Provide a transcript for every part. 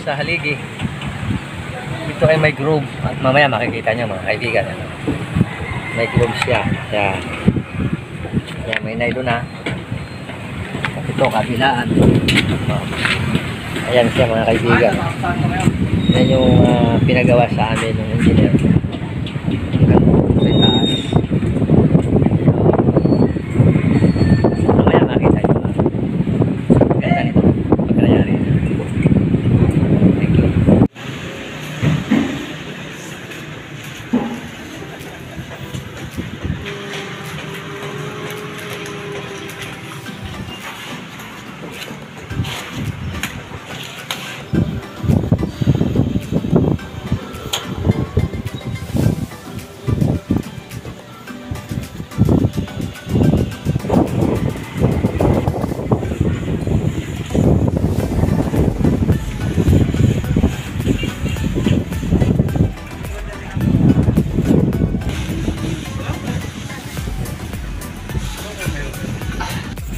sa haligi. Dito ay may grove at mamaya makikita nyo mga kaibigan. May grove siya. Yan. Yan, may nylon na. At ito kabilaan. Ayan siya mga kaibigan. Yan yung pinagawa sa amin ng engineer. Sa taas. Mamaya makita nyo. Ganda nito. Pag nangyari. Thank you.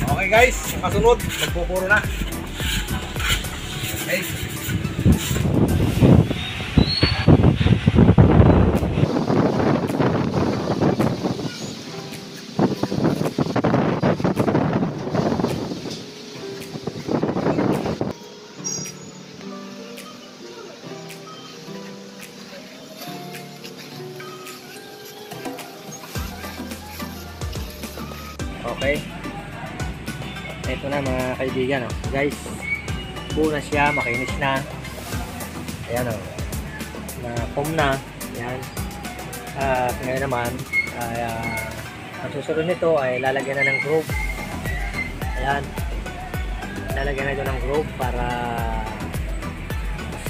Okay guys, kasunod, magpupuro na. Okay. Okay. Ito na mga kaibigan, oh. Guys, buo na siya, makinis na. Ayan, oh. Na foam na. Ayan. At ngayon naman ay ang susunod nito ay lalagyan na ng groove. Ayan. Lalagyan na ito ng groove para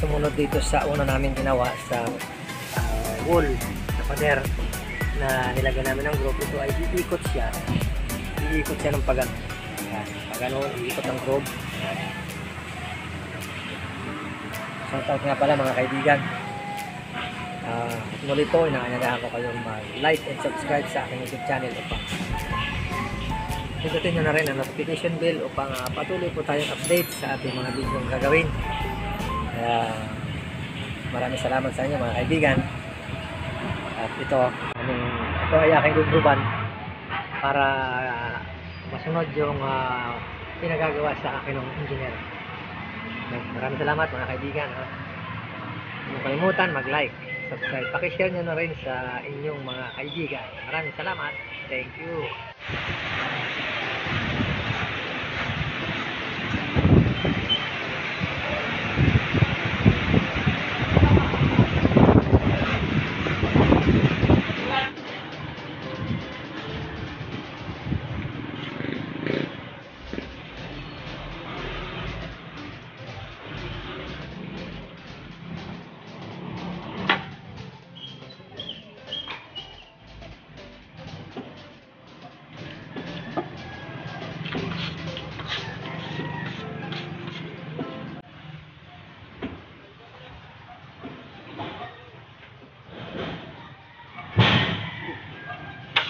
sumunod dito sa una namin ginawa sa wall na pader na nilagyan namin ng groove. Ito ay iikot siya. Iikot siya ng pagano. Gano'n, iikot ng groove. Shoutout nga pala mga kaibigan. Muli po, inaanyagahan ko kayong mag-like and subscribe sa aking YouTube channel upang pindutin nyo na rin ang notification bell upang patuloy po tayong update sa ating mga video gagawin. Maraming salamat sa inyo mga kaibigan. At ito ay aking guguban para masunod yung pinagagawa sa akin ng engineer. Maraming salamat mga kaibigan. Huwag kalimutan mag-like, subscribe, pakishare nyo na rin sa inyong mga kaibigan. Maraming salamat. Thank you.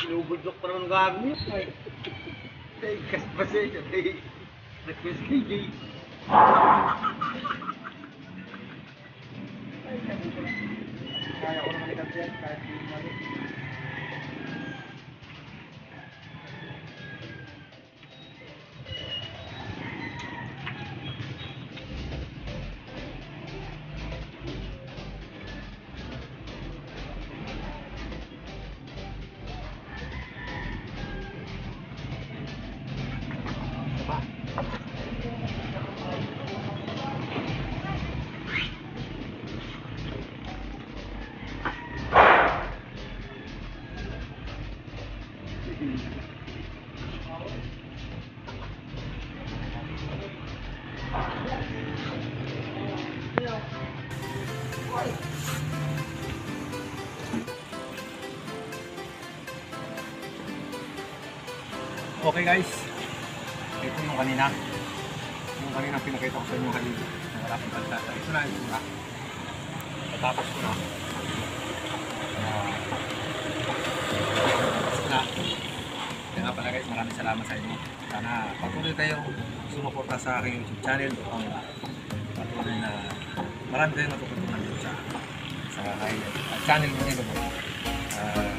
Sinubudok pa naman gagawin yun. Ay, kaspasensya. Request kay Jay. Kaya ko naman ikat yan, kahit hindi namin. Okay guys, ito yung kanina. Yung kanina pinakita ko sa inyo haligi. Wala pang kalsada. Ito na yung mura. Natapos ko na. Kaya nga pala guys, maraming salamat sa inyo. Sana patuloy kayong sumuporta sa aking YouTube channel. Patuloy na marami kayong matututunan dito sa channel mo nito.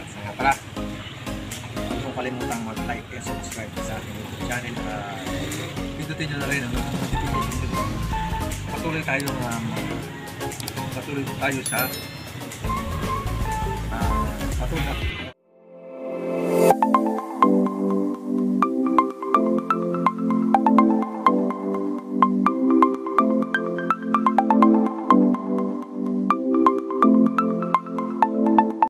Sa nga pala, huwag mong kalimutang mag-like and subscribe sa ating YouTube channel. Pindutin nyo na rin ang notification bell. Patuloy tayo sa patuloy